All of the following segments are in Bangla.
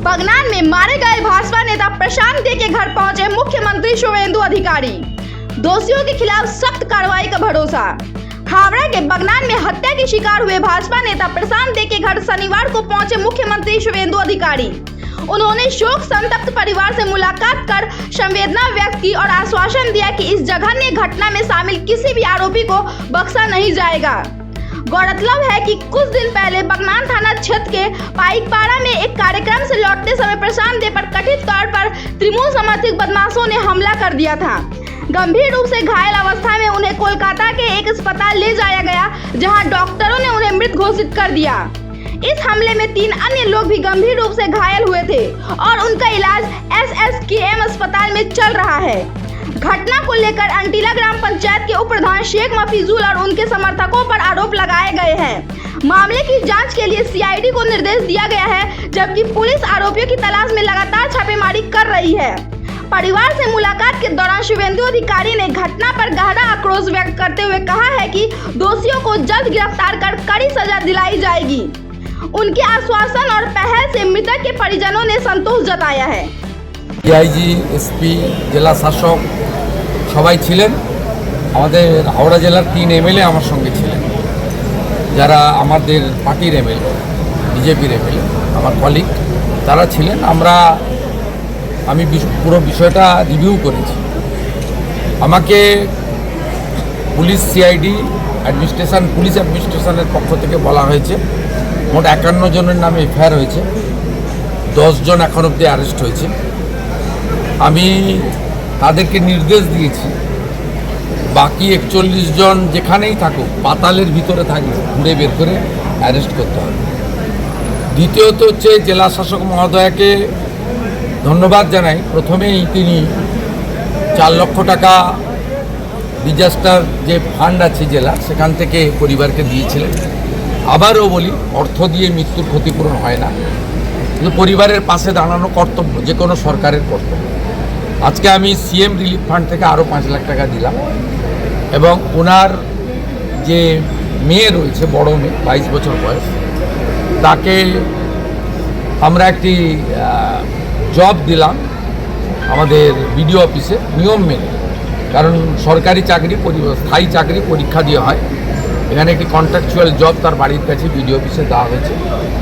बगनान में मारे गए भाजपा नेता प्रशांत दे के घर पहुंचे मुख्यमंत्री शुभेंदु अधिकारी। दोषियों के खिलाफ सख्त कार्रवाई का भरोसा। हावड़ा के बगनान में हत्या के शिकार हुए भाजपा नेता प्रशांत दे के घर शनिवार को पहुंचे मुख्यमंत्री शुभेंदु अधिकारी। उन्होंने शोक संतप्त परिवार से मुलाकात कर संवेदना व्यक्त की और आश्वासन दिया कि इस जघन्य घटना में शामिल किसी भी आरोपी को बख्शा नहीं जाएगा। गौरतलब है कि कुछ दिन पहले बगनान थाना क्षेत्र के पाइकपाड़ा में एक कार्यक्रम से लौटते समय प्रशांत दे पर कथित तौर पर तृणमूल समर्थित बदमाशों ने हमला कर दिया था। गंभीर रूप से घायल अवस्था में उन्हें कोलकाता के एक अस्पताल ले जाया गया, जहां डॉक्टरों ने उन्हें मृत घोषित कर दिया। इस हमले में 3 अन्य लोग भी गंभीर रूप से घायल हुए थे और उनका इलाज SSKM अस्पताल में चल रहा है। घटना को लेकर अंटीला ग्राम पंचायत के उप प्रधान शेख मफीजुल और उनके समर्थकों पर आरोप लगाए गए हैं। मामले की जांच के लिए CID को निर्देश दिया गया है, जबकि पुलिस आरोपियों की तलाश में लगातार छापेमारी कर रही है। परिवार से मुलाकात के दौरान शुभेंदु अधिकारी ने घटना पर गहरा आक्रोश व्यक्त करते हुए कहा है कि दोषियों को जल्द गिरफ्तार कर कड़ी सजा दिलाई जाएगी। उनके आश्वासन और पहल से मृतक के परिजनों ने संतोष जताया है। DIG, SP, জেলা শাসক সবাই ছিলেন। আমাদের হাওড়া জেলার 3 MLA আমার সঙ্গে ছিলেন, যারা আমাদের পার্টির MLA, বিজেপির MLA, আমার কলিগ তারা ছিলেন। আমি পুরো বিষয়টা রিভিউ করেছি। আমাকে পুলিশ CID অ্যাডমিনিস্ট্রেশন পুলিশ অ্যাডমিনিস্ট্রেশনের পক্ষ থেকে বলা হয়েছে মোট 51 জনের নামে FIR হয়েছে, 10 জন এখন অবধি অ্যারেস্ট হয়েছে। আমি তাদেরকে নির্দেশ দিয়েছি বাকি 41 জন যেখানেই থাকুক, পাতালের ভিতরে থাকবে, ঘুরে বের করে অ্যারেস্ট করতে হবে। দ্বিতীয়ত হচ্ছে জেলা শাসক মহোদয়কে ধন্যবাদ জানাই। প্রথমেই তিনি 4 লক্ষ টাকা ডিজাস্টার যে ফান্ড আছে জেলা, সেখান থেকে পরিবারকে দিয়েছিলেন। আবারও বলি, অর্থ দিয়ে মৃত্যুর ক্ষতিপূরণ হয় না, কিন্তু পরিবারের পাশে দাঁড়ানো কর্তব্য, যে কোনো সরকারের কর্তব্য। আজকে আমি CM রিলিফ ফান্ড থেকে আরও 5 লাখ টাকা দিলাম এবং ওনার যে মেয়ে রয়েছে, বড় মেয়ে 22 বছর বয়স, তাকে আমরা একটি জব দিলাম আমাদের BDO অফিসে নিয়ম মেনে। কারণ সরকারি চাকরি, স্থায়ী চাকরি পরীক্ষা দিয়ে হয়। এখানে একটি কন্ট্রাকচুয়াল জব তার বাড়ির কাছে BDO অফিসে দেওয়া হয়েছে।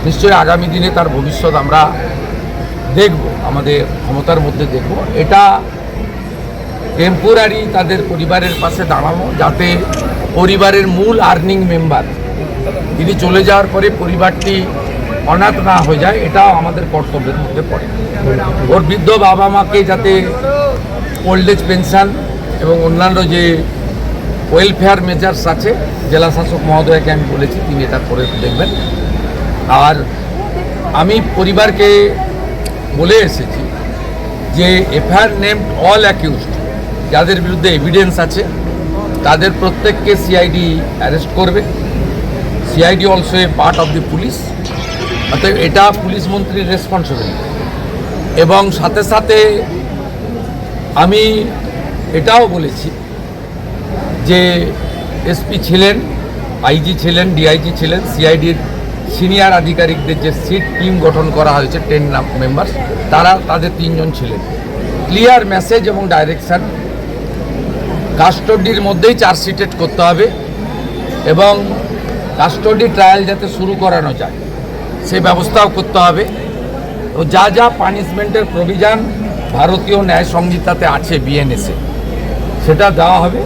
নিশ্চয়ই আগামী দিনে তার ভবিষ্যৎ আমরা দেখব, আমাদের ক্ষমতার মধ্যে দেখব। এটা টেম্পোরারি তাদের পরিবারের পাশে দাঁড়ানো, যাতে পরিবারের মূল আর্নিং মেম্বার তিনি চলে যাওয়ার পরে পরিবারটি অনাথ না হয়ে যায়, এটাও আমাদের কর্তব্যের মধ্যে পড়ে। ওর বৃদ্ধ বাবা মাকে যাতে ওল্ড এজ পেনশন এবং অন্যান্য যে ওয়েলফেয়ার মেজার্স আছে, জেলা শাসক মহোদয়কে আমি বলেছি, তিনি এটা করে দেখবেন। আর আমি পরিবারকে বলে এসেছি যে FIR নেমড অল অ্যাকিউজড, যাদের বিরুদ্ধে এভিডেন্স আছে তাদের প্রত্যেককে CID অ্যারেস্ট করবে। CID also a part of the police, অর্থাৎ এটা পুলিশ মন্ত্রীর রেসপন্সিবিলিটি। এবং সাথে সাথে আমি এটাও বলেছি যে SP ছিলেন, IG ছিলেন, DIG ছিলেন, CIDর সিনিয়র আধিকারিকদের যে সিট টিম গঠন করা হয়েছে 10 মেম্বার্স, তাদের 3 জন ছিলেন। ক্লিয়ার মেসেজ এবং ডাইরেকশান, কাস্টডির মধ্যেই চার্জশিটেড করতে হবে এবং কাস্টডি ট্রায়াল যাতে শুরু করানো যায় সেই ব্যবস্থাও করতে হবে। ও যা যা পানিশমেন্টের প্রভিশন ভারতীয় ন্যায় সংহিতাতে আছে BNS-এ, সেটা দেওয়া হবে।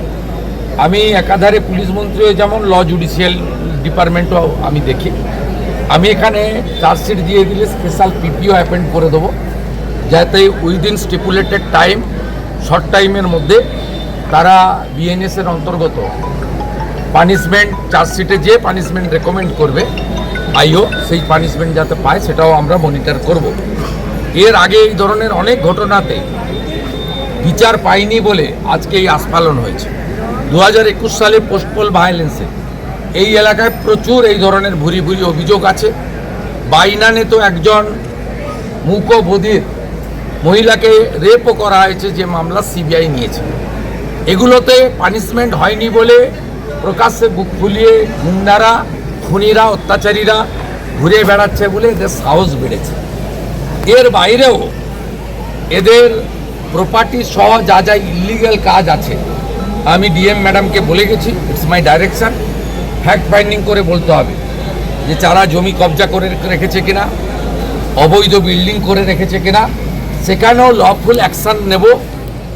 আমি একাধারে পুলিশ মন্ত্রীও যেমন ল জুডিশিয়াল ডিপার্টমেন্টও আমি দেখি। আমি এখানে চার্জশিট দিয়ে দিলে স্পেশাল PPO অ্যাপয়েন্ট করে দেবো, যাতে উইদিন স্টিপুলেটেড টাইম, শর্ট টাইমের মধ্যে তারা BNS-এর অন্তর্গত পানিশমেন্ট, চার্জশিটে যে পানিশমেন্ট রেকমেন্ড করবে IO, সেই পানিশমেন্ট যাতে পায় সেটাও আমরা মনিটর করব। এর আগে এই ধরনের অনেক ঘটনাতে বিচার পায়নি বলে আজকে এই আস্ফালন হয়েছে। 2021 সালে পোস্টপোল ভায়োলেন্সে এই এলাকায় প্রচুর এই ধরনের ভুরি ভুরি অভিযোগ আছে। বাইনানে তো একজন মূকবধির মহিলাকে রেপও করা হয়েছে, যে মামলা CBI নিয়েছে। এগুলোতে পানিশমেন্ট হয়নি বলে প্রকাশ্যে বুক ফুলিয়ে গুন্ডারা, খুনিরা, অত্যাচারীরা ঘুরে বেড়াচ্ছে বলে এদের সাহস বেড়েছে। এর বাইরেও এদের প্রপার্টি সহ যা যা ইলিগাল কাজ আছে আমি ডিএম ম্যাডামকে বলে গেছি, it's my direction. Fact finding করে বলতে হবে যে যারা জমি কবজা করে রেখেছে কিনা, অবৈধ বিল্ডিং করে রেখেছে কিনা, সেখানেও লফুল অ্যাকশান নেব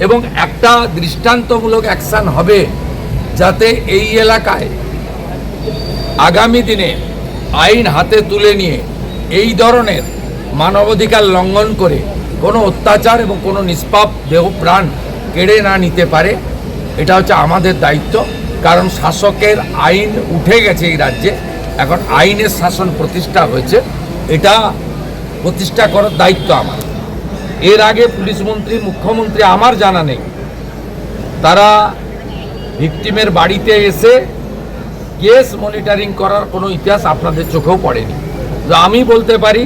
এবং একটা দৃষ্টান্তমূলক অ্যাকশান হবে যাতে এই এলাকায় আগামী দিনে আইন হাতে তুলে নিয়ে এই ধরনের মানবাধিকার লঙ্ঘন করে কোনো অত্যাচার এবং কোনো নিষ্পাপ দেহ প্রাণ কেড়ে না নিতে পারে। এটা হচ্ছে আমাদের দায়িত্ব, কারণ শাসকের আইন উঠে গেছে এই রাজ্যে, এখন আইনের শাসন প্রতিষ্ঠা হয়েছে, এটা প্রতিষ্ঠা করার দায়িত্ব আমার। এর আগে পুলিশ মন্ত্রী, মুখ্যমন্ত্রী আমার জানা নেই তারা ভিকটিমের বাড়িতে এসে কেস মনিটরিং করার কোনো ইতিহাস আপনাদের চোখেও পড়েনি। তো আমি বলতে পারি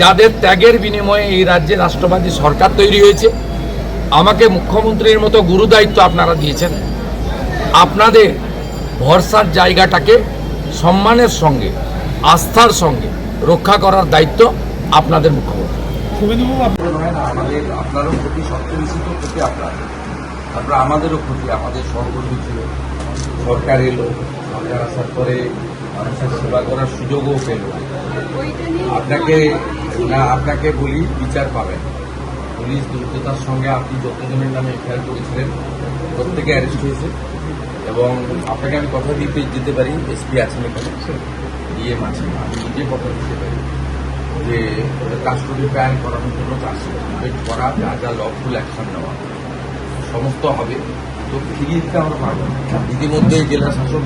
যাদের ত্যাগের বিনিময়ে এই রাজ্যে রাষ্ট্রবাদী সরকার তৈরি হয়েছে, আমাকে মুখ্যমন্ত্রীর মতো গুরুদায়িত্ব আপনারা দিয়েছেন, আপনাদের ভরসার জায়গাটাকে সম্মানের সঙ্গে, আস্থার সঙ্গে রক্ষা করার দায়িত্ব আপনাদের মুখ্যমন্ত্রী। আমাদের আপনারও ক্ষতি, সবচেয়ে ক্ষতি আপনারা আমাদেরও ক্ষতি, আমাদের সহকর্মী ছিল, সরকার এলো, সরকার আসার পরে মানুষের সেবা করার সুযোগও পেল। আপনাকে বলি, বিচার পাবেন। পুলিশ দ্রুততার সঙ্গে আপনি যতজনের নামে এফআইআর করেছিলেন প্রত্যেকে অ্যারেস্ট হয়েছে এবং আপনাকে আমি কথা যেতে পারি, এসপি আছেন এখানে, ডিএম আছেন, আমি নিজে কথা দিতে পারি যে কাস্টডি প্ল্যান করানোর জন্য চার্জশিট করা, যা যা লফুল অ্যাকশন নেওয়া সমস্ত হবে, তো ফিরিয়ে দিতে আমরা পারবো। ইতিমধ্যে জেলা শাসক